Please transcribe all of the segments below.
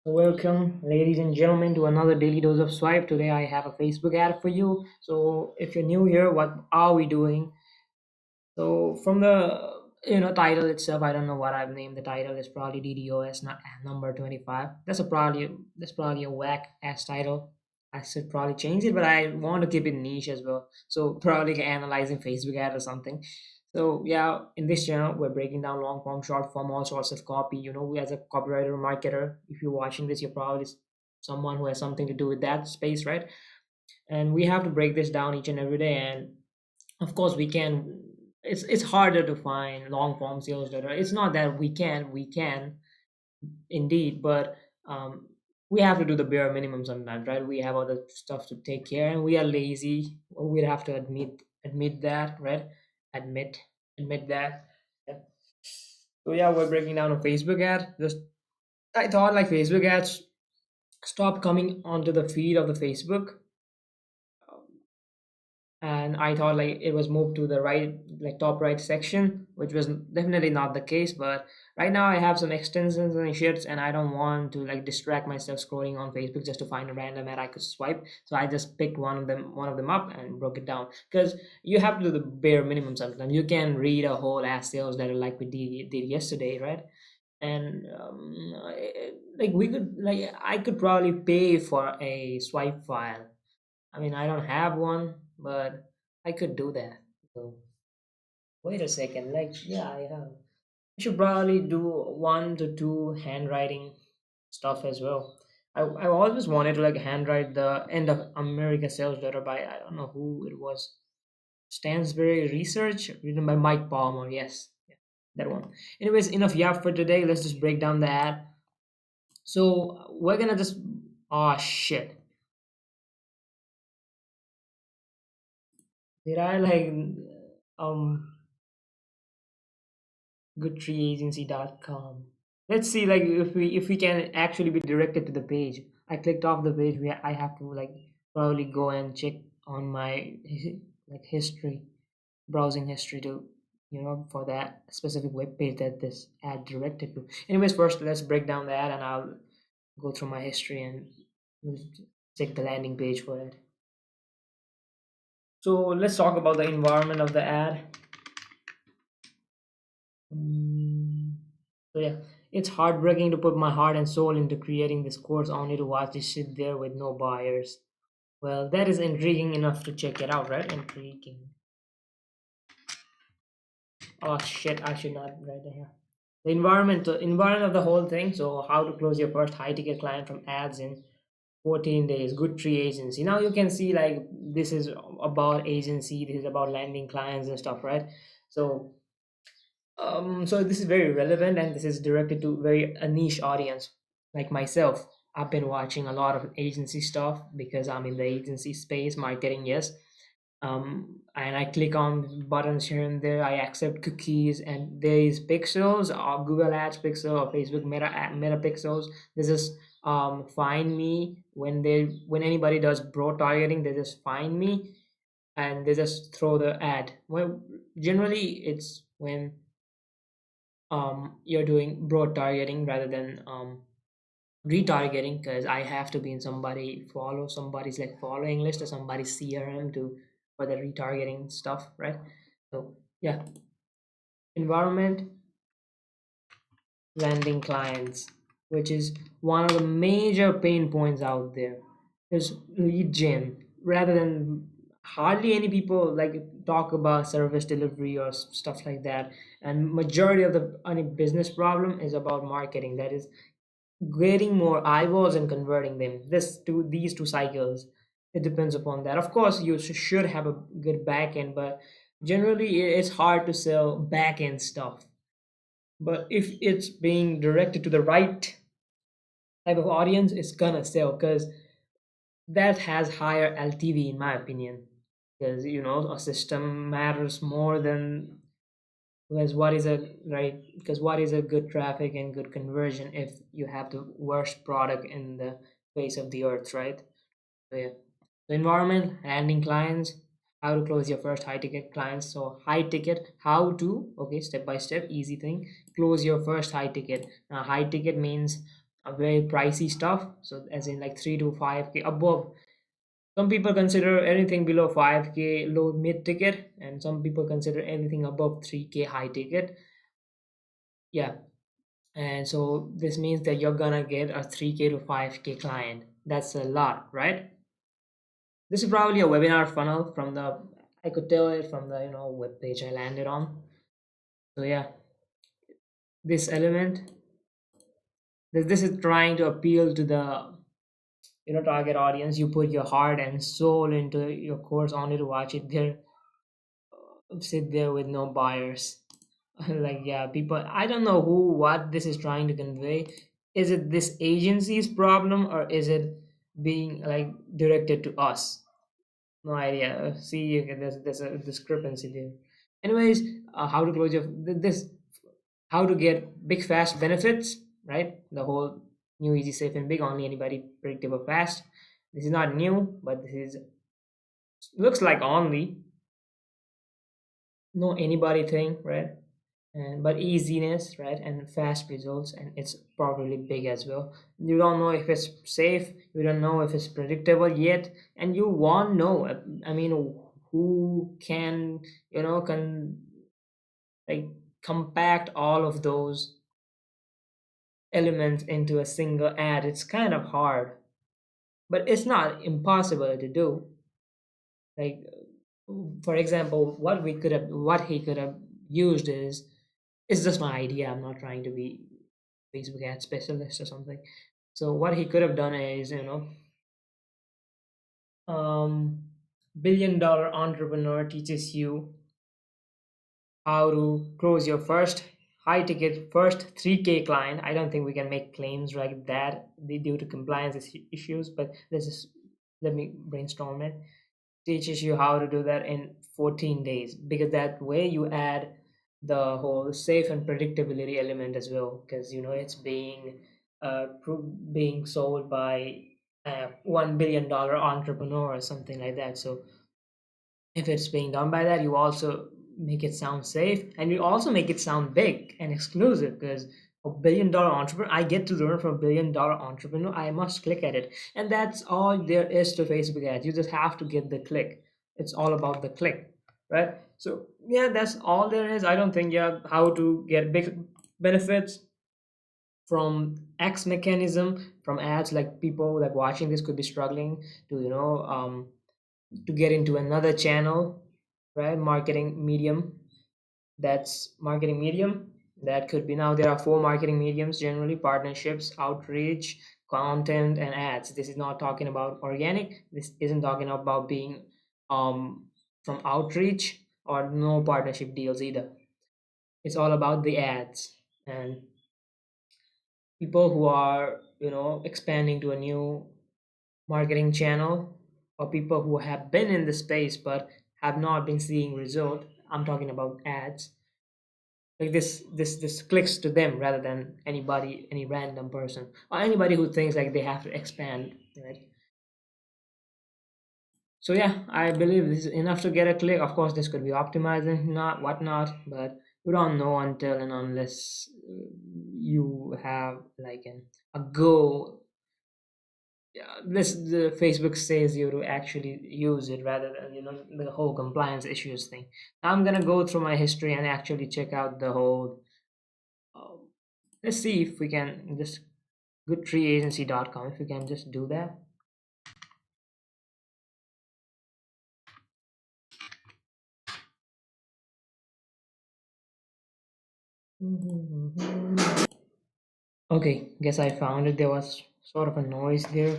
Welcome, ladies and gentlemen, to another daily dose of swipe. Today, I have a Facebook ad for you. So, if you're new here, what are we doing? So, from the title itself, I don't know what I've named the title. It's probably DDOS, not number 25. That's probably a whack ass title. I should probably change it, but I want to keep it niche as well. So, probably analyzing Facebook ad or something. So yeah, in this channel, we're breaking down long form, short form, all sorts of copy. We as a copywriter, marketer, if you're watching this, you're probably someone who has something to do with that space, right? And we have to break this down each and every day. And of course, we can. It's harder to find long form sales data. It's not that we can indeed, but we have to do the bare minimum sometimes, right? We have other stuff to take care, and we are lazy. We have to admit that, right? Admit admit that. Yeah. So yeah, we're breaking down a Facebook ad. Just I thought like Facebook ads stopped coming onto the feed of the Facebook, and I thought like it was moved to the right, like top right section, which was definitely not the case. But right now I have some extensions and shits, and I don't want to like distract myself scrolling on Facebook just to find a random ad I could swipe. So I just picked one of them up and broke it down, because you have to do the bare minimum sometimes. You can read a whole ass sales letter like we did yesterday, right? And like we could like I could probably pay for a swipe file. I mean, I don't have one, but I could do that. So wait a second. Like, yeah, I have. I should probably do 1 to 2 handwriting stuff as well. I always wanted to like handwrite the end of America sales letter by I don't know who it was. Stansberry Research, written by Mike Palmer. Yes, yeah, that one. Anyways, enough yap for today. Let's just break down the ad. So we're gonna just. Oh shit! Did I like um goodtreeagency.com. Let's see like if we can actually be directed to the page. I clicked off the page where I have to like probably go and check on my like history, browsing history to for that specific web page that this ad directed to. Anyways, first let's break down the ad and I'll go through my history and we'll check the landing page for it. So let's talk about the environment of the ad. Mm, So yeah, it's heartbreaking to put my heart and soul into creating this course only to watch it sit there with no buyers. Well, that is intriguing enough to check it out, right? Intriguing. Oh shit, I should not write that here. The environment of the whole thing. So how to close your first high ticket client from ads in 14 days. Good tree agency. Now you can see like this is about agency. This is about landing clients and stuff, right? So so this is very relevant and this is directed to very a niche audience like myself. I've been watching a lot of agency stuff because I'm in the agency space, marketing, yes. And I click on buttons here and there. I accept cookies, and there is pixels or Google Ads pixel or Facebook meta pixels. They just find me when anybody does broad targeting. They just find me and they just throw the ad. Well, generally it's when you're doing broad targeting rather than retargeting, because I have to be in somebody's like following list or somebody's CRM to for the retargeting stuff, right? So yeah, environment, landing clients, which is one of the major pain points out there, is lead gen. Rather than hardly any people like talk about service delivery or stuff like that, and majority of the any business problem is about marketing. That is getting more eyeballs and converting them. These two cycles, it depends upon that. Of course you should have a good back end, but generally it's hard to sell back end stuff. But if it's being directed to the right type of audience, it's gonna sell, because that has higher LTV in my opinion. Because a system matters more than because what is a right because what is a good traffic and good conversion if you have the worst product in the face of the earth, right? So yeah, the environment, landing clients, how to close your first high ticket clients. So high ticket, how to, okay, step by step, easy thing, close your first high ticket. Now high ticket means a very pricey stuff. So as in like 3 to 5K above. Some people consider anything below 5K low mid ticket, and some people consider anything above 3K high ticket. Yeah, and so this means that you're gonna get a 3K to 5K client. That's a lot, right? This is probably a webinar funnel from the, I could tell it from the web page I landed on. So yeah, this element, this is trying to appeal to the target audience. You put your heart and soul into your course only to watch it there, sit there with no buyers. Like, yeah, people, I don't know what this is trying to convey. Is it this agency's problem, or is it being like directed to us? No idea. See, there's a discrepancy there. Anyways, how to close your this, how to get big fast benefits, right? The whole new, easy, safe, and big, only anybody, predictable, fast. This is not new, but this is, looks like only no anybody thing, right? And but easiness, right, and fast results, and it's probably big as well. You don't know if it's safe, you don't know if it's predictable yet, and you won't know. I mean, who can can like compact all of those elements into a single ad? It's kind of hard, but it's not impossible to do. Like, for example, what he could have used is, it's just my idea. I'm not trying to be Facebook ad specialist or something. So what he could have done is, um, billion-dollar entrepreneur teaches you how to close your first high ticket first 3K client. I don't think we can make claims like that due to compliance issues, but let's just, let me brainstorm it. Teaches you how to do that in 14 days, because that way you add the whole safe and predictability element as well, because it's being being sold by a $1 billion entrepreneur or something like that. So if it's being done by that, you also make it sound safe, and you also make it sound big and exclusive, because a $1 billion entrepreneur, I get to learn from a $1 billion entrepreneur, I must click at it. And that's all there is to Facebook ads. You just have to get the click. It's all about the click, right? So yeah, that's all there is. I don't think, yeah, how to get big benefits from X mechanism from ads. Like, people like watching this could be struggling to to get into another channel, right? Marketing medium. That's marketing medium. That could be, now there are four marketing mediums generally: partnerships, outreach, content, and ads. This is not talking about organic. This isn't talking about being um from outreach, or no partnership deals either. It's all about the ads. And people who are expanding to a new marketing channel, or people who have been in the space but have not been seeing result, I'm talking about ads. Like, this clicks to them rather than anybody, any random person, or anybody who thinks like they have to expand, right? So yeah, I believe this is enough to get a click. Of course, this could be optimizing, not whatnot, but you don't know until and unless you have like a go. Yeah, this, the Facebook says you to actually use it, rather than the whole compliance issues thing. I'm gonna go through my history and actually check out the whole. Um, let's see if we can just goodtreeagency.com, if we can just do that. Okay, guess I found it. There was sort of a noise there.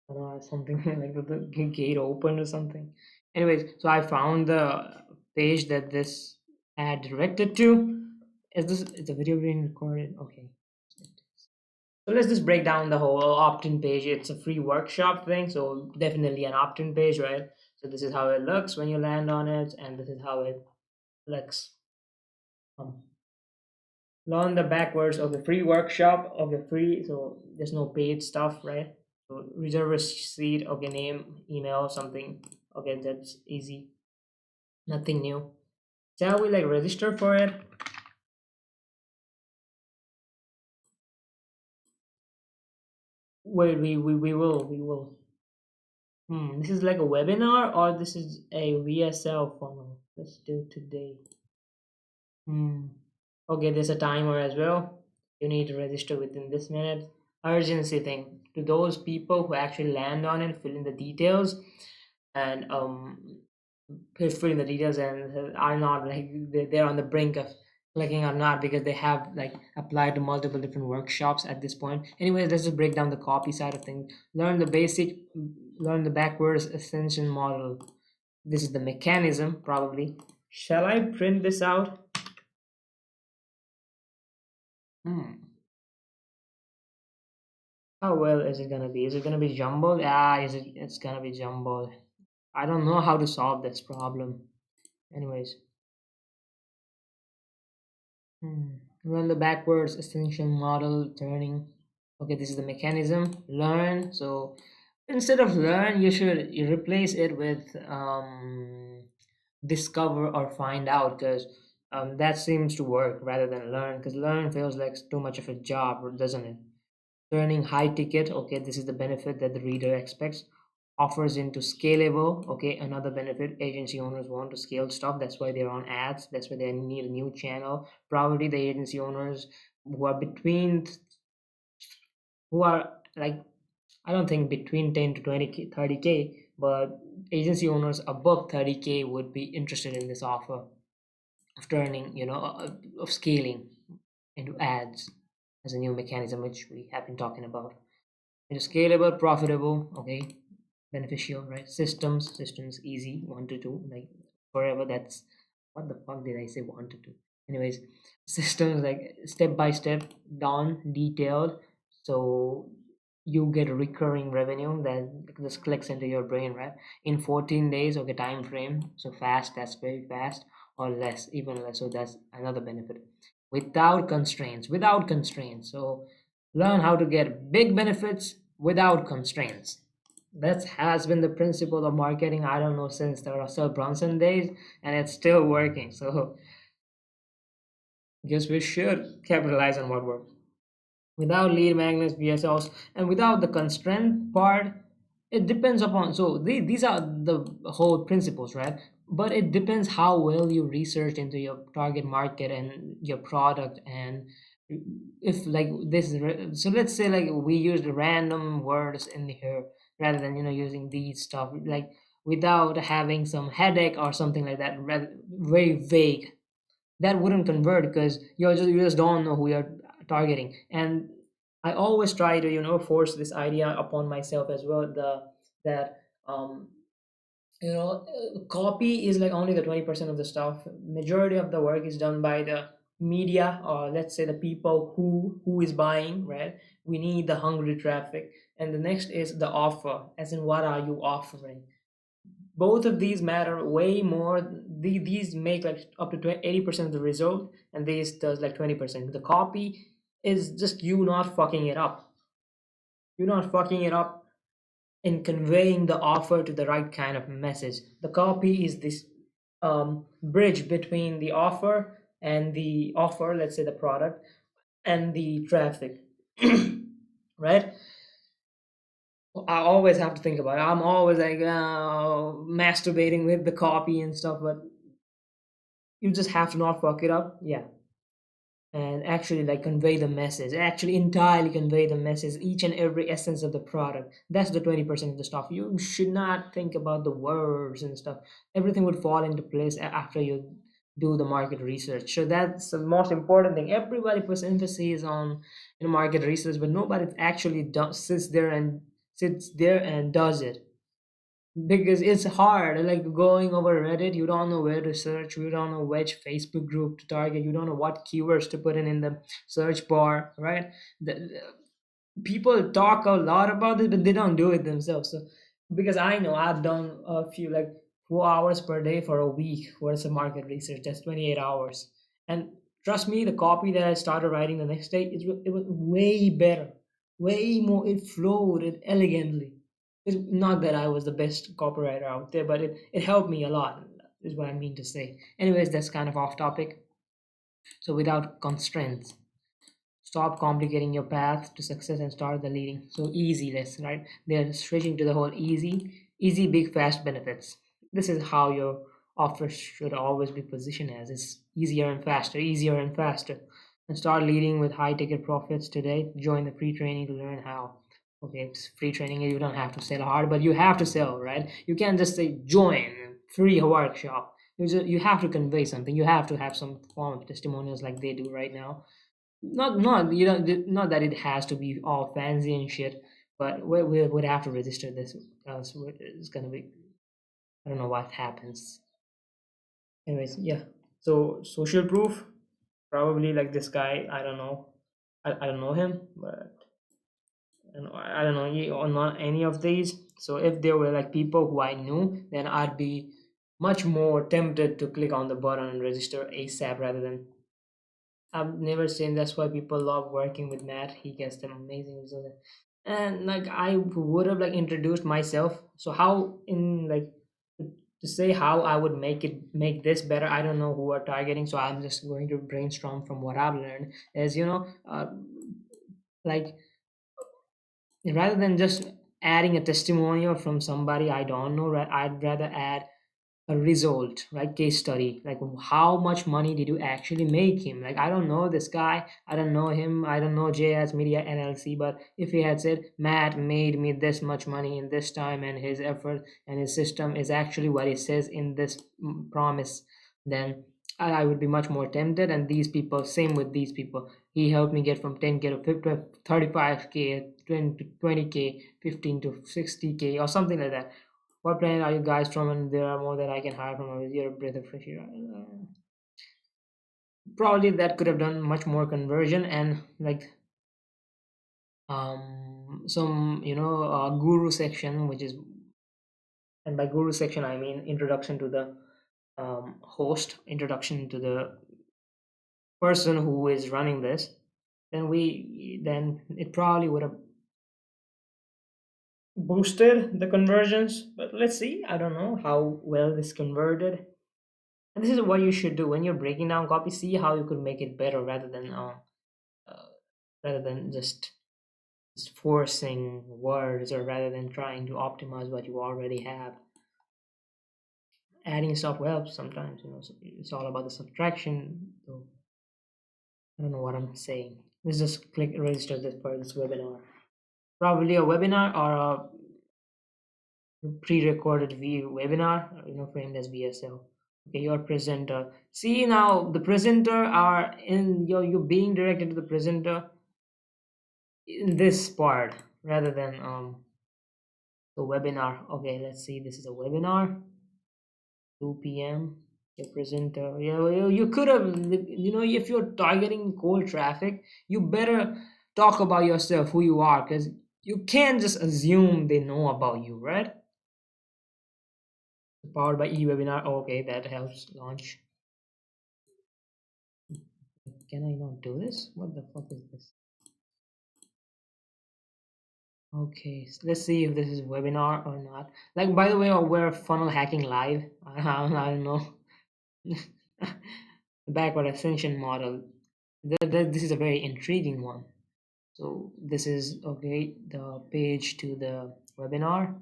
I don't know, something like the gate opened or something. Anyways, so I found the page that this ad directed to. Is the video being recorded? Okay. So let's just break down the whole opt-in page. It's a free workshop thing, so definitely an opt-in page, right? So this is how it looks when you land on it, and this is how it looks. Um, Learn the backwards of the free workshop of the free, so there's no paid stuff, right? So reserve a seat, okay, name, email, something. Okay, that's easy. Nothing new. Shall we like register for it? Wait, we will. This is like a webinar or this is a VSL funnel. Let's do today. Hmm. Okay, there's a timer as well. You need to register within this minute. Urgency thing to those people who actually land on it, fill in the details, and fill in the details and are not like they're on the brink of clicking or not because they have like applied to multiple different workshops at this point. Anyways, let's just break down the copy side of things. Learn the backwards ascension model. This is the mechanism probably. Shall I print this out? Hmm. How well is it gonna be? Is it gonna be jumbled? It's gonna be jumbled. I don't know how to solve this problem. Anyways, run the backwards extension model turning. Okay, this is the mechanism. Learn. So instead of learn, you replace it with discover or find out because that seems to work rather than learn because learn feels like too much of a job, doesn't it? Turning high ticket, okay, this is the benefit that the reader expects. Offers into scalable, okay, another benefit. Agency owners want to scale stuff, that's why they're on ads, that's why they need a new channel. Probably the agency owners who are between, who are like, I don't think between 10 to 20k 30k, but agency owners above 30k would be interested in this offer of turning, of scaling into ads as a new mechanism which we have been talking about. It is scalable, profitable, okay, beneficial, right? Systems, easy, 1 to 2, like forever. That's what the fuck did I say 1 to 2? Anyways, systems like step by step, done, detailed, so you get recurring revenue that just clicks into your brain, right? In 14 days, okay, time frame, so fast, that's very fast, or less, even less, so that's another benefit. Without constraints, so learn how to get big benefits without constraints. That has been the principle of marketing, I don't know, since the Russell Brunson days, and it's still working. So guess we should capitalize on what works. Without lead magnets, VSLs, and without the constraint part, it depends upon. So these are the whole principles, right? But it depends how well you research into your target market and your product, and if like this is so let's say like we used random words in here rather than using these stuff like without having some headache or something like that, very vague, that wouldn't convert because you just don't know who you're targeting. And I always try to force this idea upon myself as well, the that copy is like only the 20% of the stuff. Majority of the work is done by the media, or let's say the people who is buying, right? We need the hungry traffic. And the next is the offer, as in what are you offering. Both of these matter way more. These make like up to 80% of the result, and this does like 20%. The copy is just you not fucking it up. You're not fucking it up in conveying the offer to the right kind of message. The copy is this bridge between the offer, let's say the product, and the traffic, right? I always have to think about it. I'm always like masturbating with the copy and stuff, but you just have to not fuck it up. Yeah, and actually like convey the message, actually entirely convey the message, each and every essence of the product. That's the 20% of the stuff. You should not think about the words and stuff. Everything would fall into place after you do the market research. So that's the most important thing. Everybody puts emphasis on market research, but nobody actually sits there and does it, because it's hard like going over Reddit. You don't know where to search, you don't know which Facebook group to target, you don't know what keywords to put in the search bar, right? People talk a lot about this, but they don't do it themselves. So because I know I've done a few like 4 hours per day for a week worth of market research. That's 28 hours. And trust me, the copy that I started writing the next day, it was way better, way more. It flowed it elegantly. It's not that I was the best copywriter out there, but it helped me a lot, is what I mean to say. Anyways, that's kind of off topic. So without constraints. Stop complicating your path to success and start the leading. So easy less, right? They're switching to the whole easy, big, fast benefits. This is how your offer should always be positioned as. It's easier and faster, easier and faster. And start leading with high ticket profits today. Join the free training to learn how. Okay, it's free training. You don't have to sell hard, but you have to sell, right? You can't just say join free workshop. You have to convey something. You have to have some form of testimonials like they do right now. Not you know not that it has to be all fancy and shit, but we would have to register this, else it's gonna be, I don't know what happens. Anyways, yeah. So social proof, probably like this guy. I don't know. I don't know him, but I don't know or not any of these. So if there were like people who I knew, then I'd be much more tempted to click on the button and register ASAP rather than. I've never seen. That's why people love working with Matt. He gets them amazing results. And like I would have like introduced myself. So how in like to say how I would make this better. I don't know who are targeting. So I'm just going to brainstorm from what I've learned. Is like rather than just adding a testimonial from somebody I don't know, I'd rather add a result, right? Case study, like how much money did you actually make him? Like I don't know this guy, I don't know him, I don't know JS Media NLC, but if he had said Matt made me this much money in this time and his effort and his system is actually what it says in this promise, then I would be much more tempted. And these people, same with these people, he helped me get from 10K to 50, 35K, 20K, 15 to 60K or something like that. What planet are you guys from? And there are more that I can hire from. You're a breath of fresh air. Probably that could have done much more conversion and like some guru section, which is, and by guru section I mean introduction to the host, introduction to the person who is running this. Then it probably would have boosted the conversions. But let's see. I don't know how well this converted. And this is what you should do when you're breaking down copy. See how you could make it better uh, rather than just forcing words, or rather than trying to optimize what you already have. Adding stuff helps sometimes, so it's all about the subtraction. So I don't know what I'm saying. Let's just click register this for this webinar. Probably a webinar or a pre-recorded webinar, framed as VSL. Okay, your presenter. See now, the presenter are in you're being directed to the presenter in this part rather than the webinar. Okay, let's see. This is a webinar. 2 p.m. Your presenter. You could have, if you're targeting cold traffic, you better talk about yourself, who you are, because you can't just assume they know about you, right? Powered by e-webinar. Okay, that helps launch. Can I not do this? What the fuck is this? Okay, so let's see if this is webinar or not. Like, by the way, we're funnel hacking live. I don't know. Backward ascension model. This is a very intriguing one. So this is okay. The page to the webinar.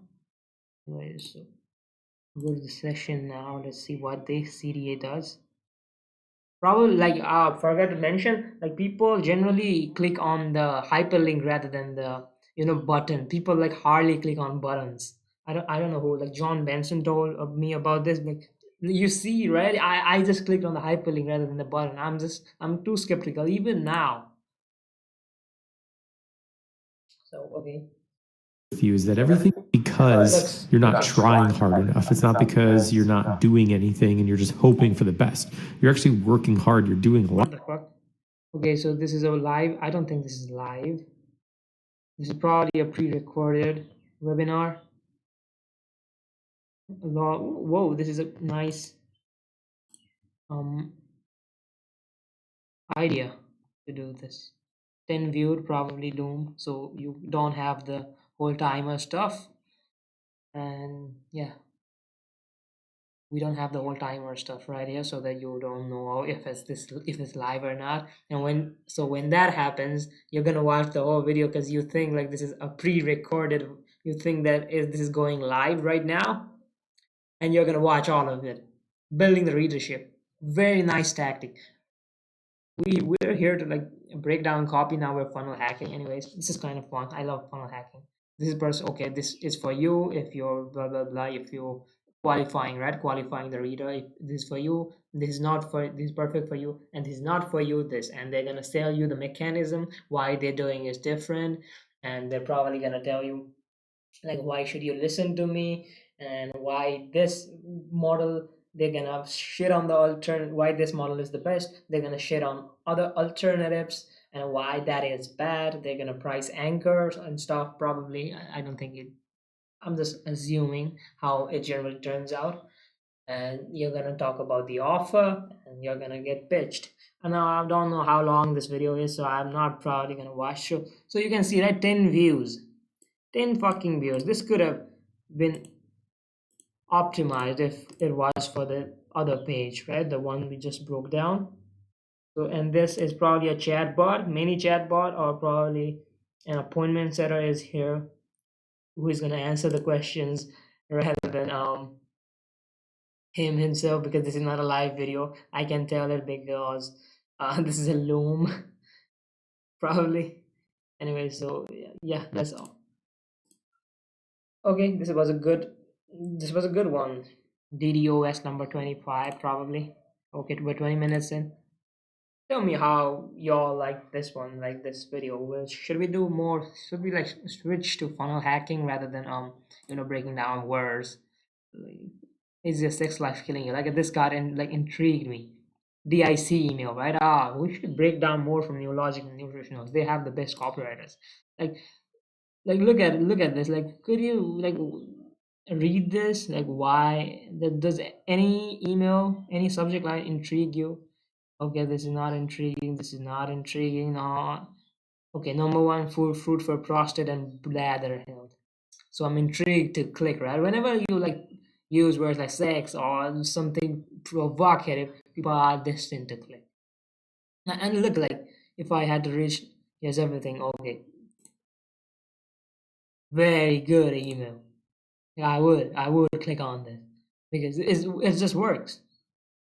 So go to the session now. Let's see what the CDA does. Probably like forgot to mention, like people generally click on the hyperlink rather than the button. People like hardly click on buttons. I don't know who, like John Benson told me about this. Like you see, right? I just clicked on the hyperlink rather than the button. I'm too skeptical even now. So okay. With you is that everything because you're not trying hard enough. It's not because you're not doing anything and you're just hoping for the best. You're actually working hard. You're doing a lot. What the fuck? Okay, so this is a live. I don't think this is live. This is probably a pre-recorded webinar. Whoa, this is a nice um idea to do this. 10 viewed, probably Loom, so you don't have the whole timer stuff. And yeah, we don't have the whole timer stuff right here, so that you don't know if it's live or not. And when that happens, you're gonna watch the whole video because you think like this is a pre-recorded. You think that this is going live right now, and you're gonna watch all of it. Building the readership, very nice tactic. We're here to like break down copy. Now we're funnel hacking. Anyways, this is kind of fun. I love funnel hacking. This is person. Okay, this is for you if you're blah blah blah. If you're qualifying, right? Qualifying the reader. If this is for you, this is not for. This is perfect for you, and this is not for you. This, and they're gonna sell you the mechanism why they're doing is different, and they're probably gonna tell you like why should you listen to me, and why this model. They're gonna shit on the alternate, why this model is the best. They're gonna shit on other alternatives and why that is bad. They're gonna price anchors and stuff probably. I don't think it, I'm just assuming how it generally turns out. And you're gonna talk about the offer and you're gonna get pitched. And now I don't know how long this video is, so I'm not probably gonna watch it. So you can see that 10 views, 10 fucking views. This could have been optimized if it was for the other page, right? The one we just broke down. So, and this is probably a chat bot, mini chat bot, or probably an appointment setter is here who is going to answer the questions rather than him himself, because this is not a live video. I can tell it because this is a loom probably. Anyway, so yeah, that's all. Okay, this was a good one. DDOS number 25 probably. Okay, we're 20 minutes in. Tell me how y'all like this one, like this video. Should we do more? Should we like switch to funnel hacking rather than breaking down words? Like, is your sex life killing you? Like this got in like intrigued me. DIC email, right? We should break down more from Neurologic and Nutritionals. They have the best copywriters. Like look at this. Like could you like read this? Like why does any email, any subject line intrigue you? Okay, this is not intriguing. This is not intriguing. No. Okay, number one, fruit for prostate and bladder health. So I'm intrigued to click, right? Whenever you like use words like sex or something provocative, people are destined to click. And look, like if I had to reach, here's everything. Okay, very good email. Yeah, I would click on this because it just works.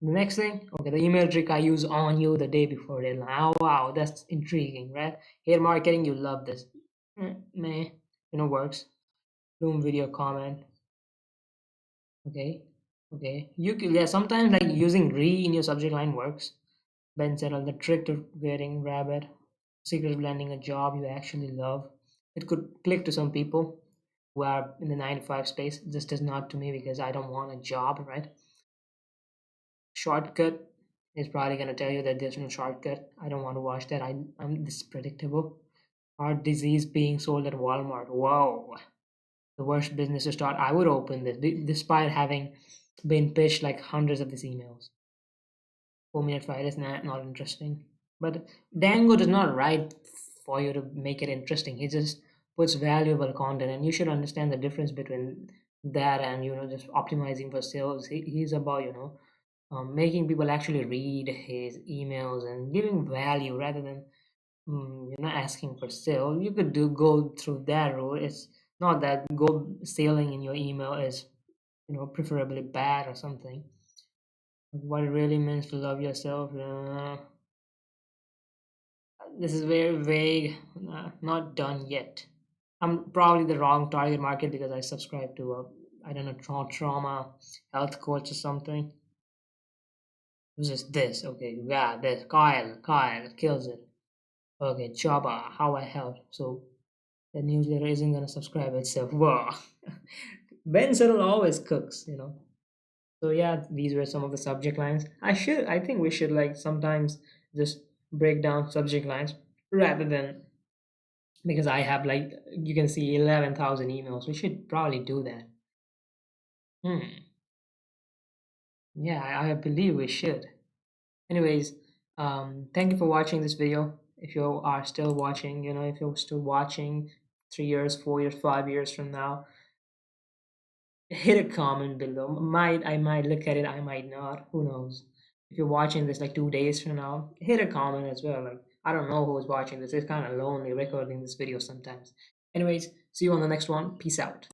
The next thing, okay, the email trick I use on you the day before deadline. Oh wow, that's intriguing, right? Hair marketing, you love this. Meh, works. Zoom video comment. Okay, okay. You can, yeah, sometimes like using re in your subject line works. Ben said, "On the trick to getting rabbit, secret landing a job you actually love." It could click to some people who are in the 9 to 5 space. This does not to me because I don't want a job, right? Shortcut is probably going to tell you that there's no shortcut. I don't want to watch that. I'm this predictable. Heart disease being sold at Walmart. Whoa, the worst business to start. I would open this despite having been pitched like hundreds of these emails. 4 minute fire is not interesting. But Dango does not write for you to make it interesting. He just puts valuable content, and you should understand the difference between that and just optimizing for sales. He's about making people actually read his emails and giving value rather than asking for sale. You could go through that route. It's not that go sailing in your email is preferably bad or something. What it really means to love yourself. This is very vague. Not done yet. I'm probably the wrong target market because I subscribe to a I don't know trauma health coach or something. Who's this? Okay, yeah, this Kyle kills it. Okay, Chaba, how I help. So the newsletter isn't gonna subscribe itself. Whoa. Ben Settle always cooks. So yeah, these were some of the subject lines. I think we should like sometimes just break down subject lines rather than because I have like you can see 11,000 emails. We should probably do that. Hmm. Yeah, I believe we should. Anyways, thank you for watching this video. If you are still watching, if you're still watching 3 years, 4 years, 5 years from now, hit a comment below. I might look at it, I might not. Who knows? If you're watching this like 2 days from now, hit a comment as well. Like I don't know who's watching this. It's kind of lonely recording this video sometimes. Anyways, see you on the next one. Peace out.